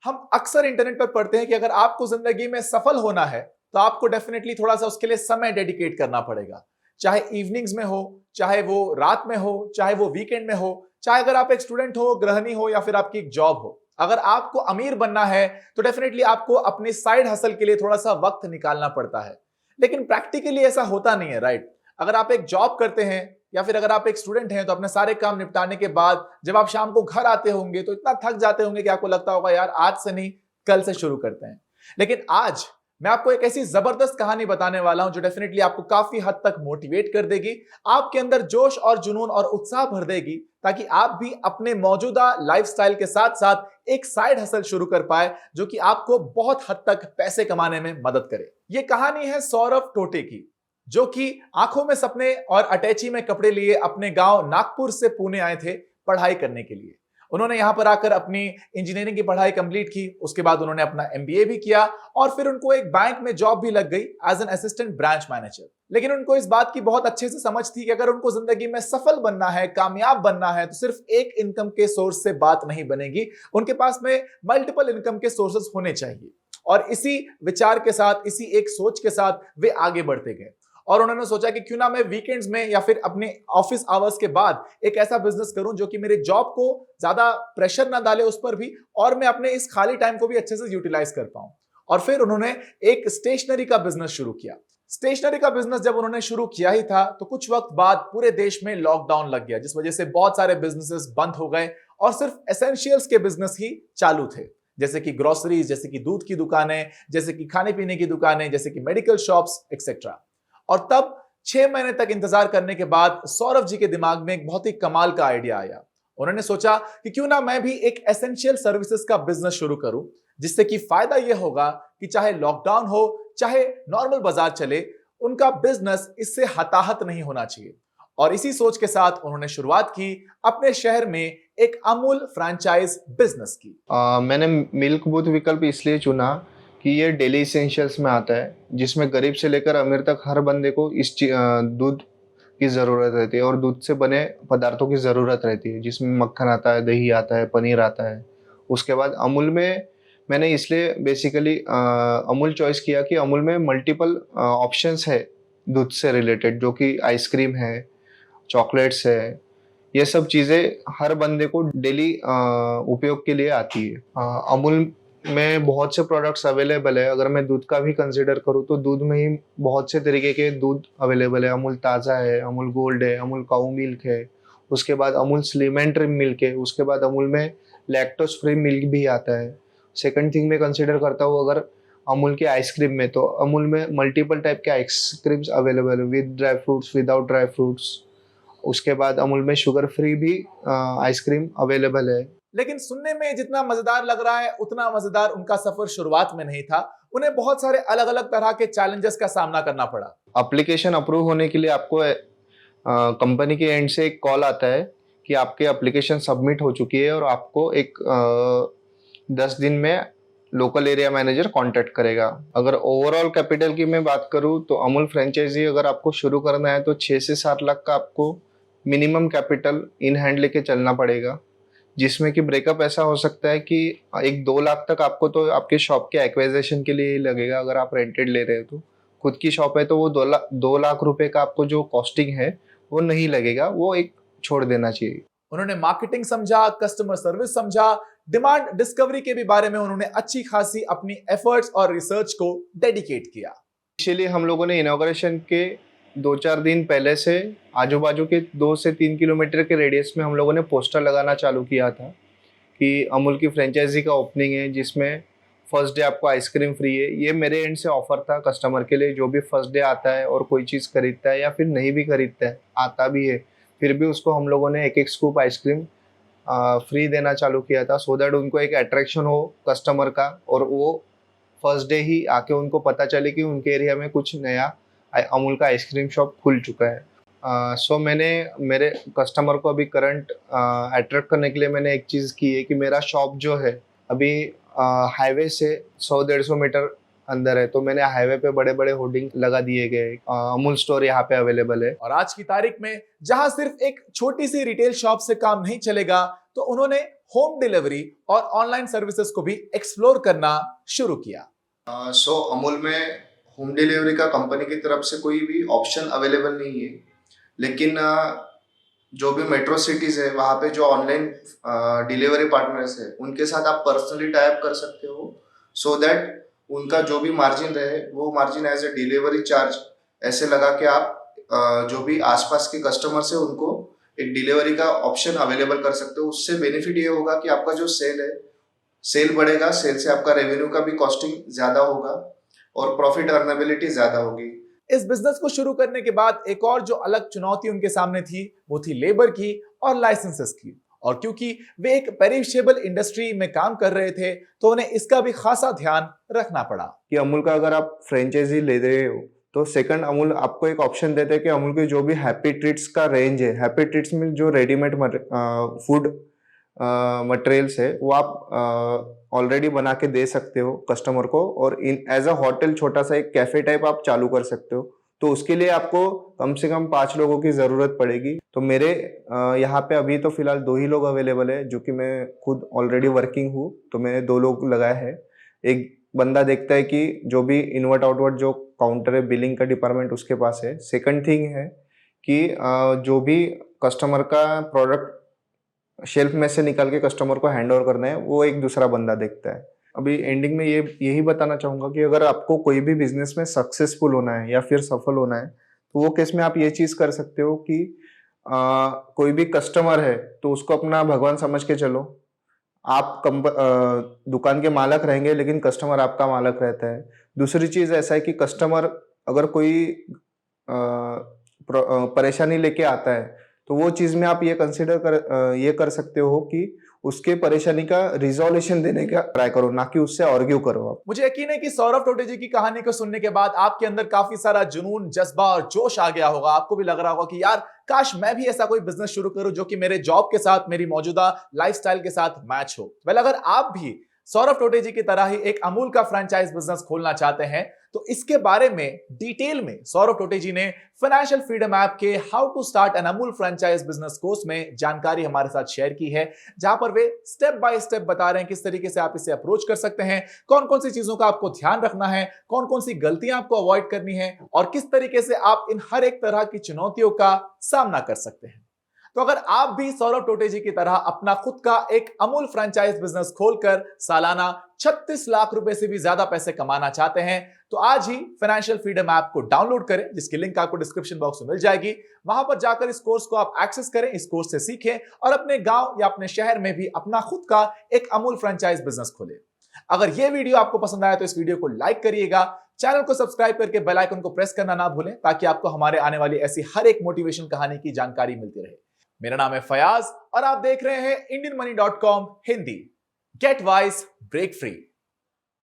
हम अक्सर इंटरनेट पर पढ़ते हैं कि अगर आपको जिंदगी में सफल होना है तो आपको डेफिनेटली थोड़ा सा उसके लिए समय डेडिकेट करना पड़ेगा। चाहे इवनिंग्स में हो, चाहे वो रात में हो, चाहे वो वीकेंड में हो, चाहे अगर आप एक स्टूडेंट हो, गृहिणी हो या फिर आपकी एक जॉब हो। अगर आपको अमीर बनना है तो डेफिनेटली आपको अपनी साइड हसल के लिए थोड़ा सा वक्त निकालना पड़ता है। लेकिन प्रैक्टिकली ऐसा होता नहीं है, राइट? अगर आप एक जॉब करते हैं या फिर अगर आप एक स्टूडेंट हैं तो अपने सारे काम निपटाने के बाद जब आप शाम को घर आते होंगे तो इतना थक जाते होंगे कि आपको लगता होगा यार आज से नहीं, कल से शुरू करते हैं। लेकिन आज मैं आपको एक ऐसी जबरदस्त कहानी बताने वाला हूं जो डेफिनेटली आपको काफी हद तक मोटिवेट कर देगी, आपके अंदर जोश और जुनून और उत्साह भर देगी, ताकि आप भी अपने मौजूदा लाइफस्टाइल के साथ साथ एक साइड हसल शुरू कर पाए जो कि आपको बहुत हद तक पैसे कमाने में मदद करे। यह कहानी है सौरभ टोटे की, जो कि आंखों में सपने और अटैची में कपड़े लिए अपने गांव नागपुर से पुणे आए थे पढ़ाई करने के लिए। उन्होंने यहां पर आकर अपनी इंजीनियरिंग की पढ़ाई कंप्लीट की, उसके बाद उन्होंने अपना एमबीए भी किया और फिर उनको एक बैंक में जॉब भी लग गई as an assistant branch manager. लेकिन उनको इस बात की बहुत अच्छे से समझ थी कि अगर उनको जिंदगी में सफल बनना है, कामयाब बनना है, तो सिर्फ एक इनकम के सोर्स से बात नहीं बनेगी, उनके पास में मल्टीपल इनकम के सोर्सेस होने चाहिए। और इसी विचार के साथ, इसी एक सोच के साथ वे आगे बढ़ते गए और उन्होंने सोचा कि क्यों ना मैं वीकेंड्स में या फिर अपने ऑफिस आवर्स के बाद एक ऐसा बिजनेस करूं जो कि मेरे जॉब को ज्यादा प्रेशर ना डाले उस पर भी, और मैं अपने इस खाली टाइम को भी अच्छे से यूटिलाइज कर पाऊं। और फिर उन्होंने एक स्टेशनरी का बिजनेस शुरू किया। स्टेशनरी का बिजनेस जब उन्होंने शुरू किया ही था तो कुछ वक्त बाद पूरे देश में लॉकडाउन लग गया, जिस वजह से बहुत सारे बिजनेसेस बंद हो गए और सिर्फ एसेंशियल्स के बिजनेस ही चालू थे, जैसे कि ग्रोसरीज, जैसे कि दूध की दुकानें, जैसे कि खाने पीने की दुकानें, जैसे कि मेडिकल शॉप्स एक्सेट्रा। और तब 6 महीने तक इंतजार करने के बाद सौरभ जी के दिमाग में एक बहुत ही कमाल का आइडिया आया। उन्होंने सोचा कि क्यों ना मैं भी एक एसेंशियल सर्विसेज का बिजनेस शुरू करूं, जिससे कि फायदा यह होगा कि चाहे लॉकडाउन हो, चाहे नॉर्मल बाजार चले, उनका बिजनेस इससे हताहत नहीं होना चाहिए। और इसी सोच के साथ उन्होंने शुरुआत की अपने शहर में एक अमूल फ्रैंचाइज बिजनेस की। मैंने मिल्क बूथ विकल्प इसलिए चुना कि ये डेली इसेंशियल्स में आता है, जिसमें गरीब से लेकर अमीर तक हर बंदे को दूध की ज़रूरत रहती है और दूध से बने पदार्थों की ज़रूरत रहती है, जिसमें मक्खन आता है, दही आता है, पनीर आता है। उसके बाद अमूल में मैंने इसलिए बेसिकली अमूल चॉइस किया कि अमूल में मल्टीपल ऑप्शंस है दूध से रिलेटेड, जो कि आइसक्रीम है, चॉकलेट्स है, ये सब चीज़ें हर बंदे को डेली उपयोग के लिए आती है। अमूल में बहुत से प्रोडक्ट्स अवेलेबल है। अगर मैं दूध का भी कंसिडर करूँ तो दूध में ही बहुत से तरीके के दूध अवेलेबल है। अमूल ताज़ा है, अमूल गोल्ड है, अमूल काऊ मिल्क है, उसके बाद Amul slim and trim milk है, उसके बाद अमूल में लैक्टोज फ्री मिल्क भी आता है। सेकंड थिंग मैं कंसिडर करता हूँ अगर अमूल के आइसक्रीम में, तो अमूल में मल्टीपल टाइप के आइसक्रीम्स अवेलेबल है, with dry fruits, without dry fruits. उसके बाद अमूल में शुगर फ्री भी आइसक्रीम अवेलेबल है। लेकिन सुनने में जितना मजेदार लग रहा है उतना मजेदार उनका सफर शुरुआत में नहीं था। उन्हें बहुत सारे अलग अलग तरह के चैलेंजेस का सामना करना पड़ा। एप्लीकेशन अप्रूव होने के लिए आपको कंपनी के एंड से एक कॉल आता है कि आपकी एप्लीकेशन सबमिट हो चुकी है और आपको एक 10 दिन में लोकल एरिया मैनेजर कांटेक्ट करेगा। अगर ओवरऑल कैपिटल की मैं बात करूं तो अमूल फ्रेंचाइजी अगर आपको शुरू करना है तो 6 से 7 लाख का आपको मिनिमम कैपिटल इन हैंड लेके चलना पड़ेगा, जिसमें कि ब्रेकअप ऐसा हो सकता है कि 1-2 लाख तक आपको तो आपके शॉप के एक्वाइजेशन के लिए ही लगेगा। अगर आप रेंटेड ले रहे हो तो खुद की शॉप है तो वो 2 लाख रुपए का आपको जो कॉस्टिंग है वो नहीं लगेगा, वो एक छोड़ देना चाहिए। उन्होंने मार्केटिंग समझा, कस्टमर सर्विस समझा, डिमांड डिस्कवरी के भी बारे में उन्होंने अच्छी खासी अपनी एफर्ट्स और रिसर्च को डेडिकेट किया। इसीलिए हम लोगों ने इनॉग्रेशन के 2-4 दिन पहले से आजू बाजू के 2 से 3 किलोमीटर के रेडियस में हम लोगों ने पोस्टर लगाना चालू किया था कि अमूल की फ्रेंचाइजी का ओपनिंग है, जिसमें फर्स्ट डे आपको आइसक्रीम फ्री है। ये मेरे एंड से ऑफर था कस्टमर के लिए, जो भी फर्स्ट डे आता है और कोई चीज़ खरीदता है या फिर नहीं भी खरीदता है, आता भी है, फिर भी उसको हम लोगों ने एक स्कूप आइसक्रीम फ्री देना चालू किया था, सो दैट उनको एक अट्रैक्शन हो कस्टमर का और वो फर्स्ट डे ही आके उनको पता चले कि उनके एरिया में कुछ नया अमूल का आइसक्रीम शॉप खुल चुका है। सो मैंने मेरे कस्टमर को अभी करंट अट्रैक्ट करने के लिए मैंने एक चीज़ की है कि मेरा शॉप जो है अभी हाईवे से 100-150 मीटर अंदर है, तो मैंने हाईवे पे बड़े बड़े होर्डिंग लगा दिए गए, अमूल स्टोर यहाँ पे अवेलेबल है। और आज की तारीख में जहां सिर्फ एक छोटी सी रिटेल शॉप से काम नहीं चलेगा, तो उन्होंने होम डिलीवरी और ऑनलाइन सर्विसेज को भी एक्सप्लोर करना शुरू किया। सो अमूल में होम डिलीवरी का कंपनी की तरफ से कोई भी ऑप्शन अवेलेबल नहीं है, लेकिन जो भी मेट्रो सिटीज है वहाँ पे जो ऑनलाइन डिलीवरी पार्टनर्स है उनके साथ आप पर्सनली टाई अप कर सकते हो, सो दैट उनका जो भी मार्जिन रहे वो margin as a delivery charge ऐसे लगा के आप जो भी आसपास के कस्टमर्स है उनको एक डिलीवरी का ऑप्शन अवेलेबल कर सकते हो। उससे बेनिफिट ये होगा कि आपका जो सेल है, सेल बढ़ेगा, सेल से आपका रेवेन्यू का भी कॉस्टिंग ज्यादा होगा और प्रॉफिट अर्नेबिलिटी ज्यादा होगी। इस बिजनेस को शुरू करने के बाद एक और जो अलग चुनौती उनके सामने थी वो थी लेबर की और लाइसेंसेस की। और क्योंकि वे एक पेरिशेबल इंडस्ट्री में काम कर रहे थे तो उन्हें इसका भी खासा ध्यान रखना पड़ा कि अमूल का अगर आप फ्रेंचाइजी ले रहे हो तो सेकंड अमूल आपको एक ऑप्शन देते हैं कि अमूल के जो भी हैप्पी ट्रीट्स का रेंज है, हैप्पी ट्रीट्स में जो रेडीमेड फूड मटेरियल्स है वो आप ऑलरेडी बना के दे सकते हो कस्टमर को, और इन एज अ होटल छोटा सा एक कैफे टाइप आप चालू कर सकते हो। तो उसके लिए आपको कम से कम 5 लोगों की जरूरत पड़ेगी। तो मेरे यहाँ पे अभी तो फिलहाल 2 ही लोग अवेलेबल है, जो कि मैं खुद ऑलरेडी वर्किंग हूँ, तो मैंने 2 लोग लगाए हैं। एक बंदा देखता है कि जो भी इनवर्ट आउटवर्ट जो काउंटर है, बिलिंग का डिपार्टमेंट उसके पास है। सेकंड थिंग है कि जो भी कस्टमर का प्रोडक्ट शेल्फ में से निकाल के कस्टमर को हैंड ओवर करना है वो एक दूसरा बंदा देखता है। अभी एंडिंग में यही बताना चाहूँगा कि अगर आपको कोई भी बिजनेस में सक्सेसफुल होना है या फिर सफल होना है तो वो केस में आप ये चीज़ कर सकते हो कि कोई भी कस्टमर है तो उसको अपना भगवान समझ के चलो। आप दुकान के मालक रहेंगे लेकिन कस्टमर आपका मालक रहता है। दूसरी चीज़ ऐसा है कि कस्टमर अगर कोई परेशानी लेके आता है तो वो चीज़ में आप ये कर सकते हो कि उसके परेशानी का रिजोल्यूशन देने का ट्राई करो, ना कि उससे आर्ग्यू करो आप। मुझे यकीन है कि सौरभ टोटे जी की कहानी को सुनने के बाद आपके अंदर काफी सारा जुनून, जज्बा और जोश आ गया होगा। आपको भी लग रहा होगा कि यार काश मैं भी ऐसा कोई बिजनेस शुरू करूं जो कि मेरे जॉब के साथ, मेरी मौजूदा लाइफस्टाइल के साथ मैच हो। वेल, अगर आप भी सौरभ टोटे जी की तरह ही एक अमूल का फ्रेंचाइज बिजनेस खोलना चाहते हैं तो इसके बारे में डिटेल में सौरभ टोटे जी ने फाइनेंशियल फ्रीडम ऐप के how to start an Amul franchise business course में जानकारी हमारे साथ शेयर की है, जहां पर वे स्टेप बाय स्टेप बता रहे हैं किस तरीके से आप इसे अप्रोच कर सकते हैं, कौन कौन सी चीजों का आपको ध्यान रखना है, कौन कौन सी गलतियां आपको अवॉइड करनी है और किस तरीके से आप इन हर एक तरह की चुनौतियों का सामना कर सकते हैं। तो अगर आप भी सौरभ टोटे जी की तरह अपना खुद का एक अमूल फ्रेंचाइज बिजनेस खोलकर सालाना 36 लाख रुपए से भी ज्यादा पैसे कमाना चाहते हैं तो आज ही फाइनेंशियल फ्रीडम ऐप को डाउनलोड करें, जिसकी लिंक आपको डिस्क्रिप्शन बॉक्स में मिल जाएगी। वहां पर जाकर इस कोर्स को आप एक्सेस करें, इस कोर्स से सीखें और अपने गांव या अपने शहर में भी अपना खुद का एक अमूल फ्रेंचाइज बिजनेस खोलें। अगर यह वीडियो आपको पसंद आया तो इस वीडियो को लाइक करिएगा, चैनल को सब्सक्राइब करके बेल आइकन को प्रेस करना ना भूलें ताकि आपको हमारे आने वाली ऐसी हर एक मोटिवेशन कहानी की जानकारी मिलती रहे। मेरा नाम है फयाज और आप देख रहे हैं IndianMoney.com Hindi. Get wise, break free.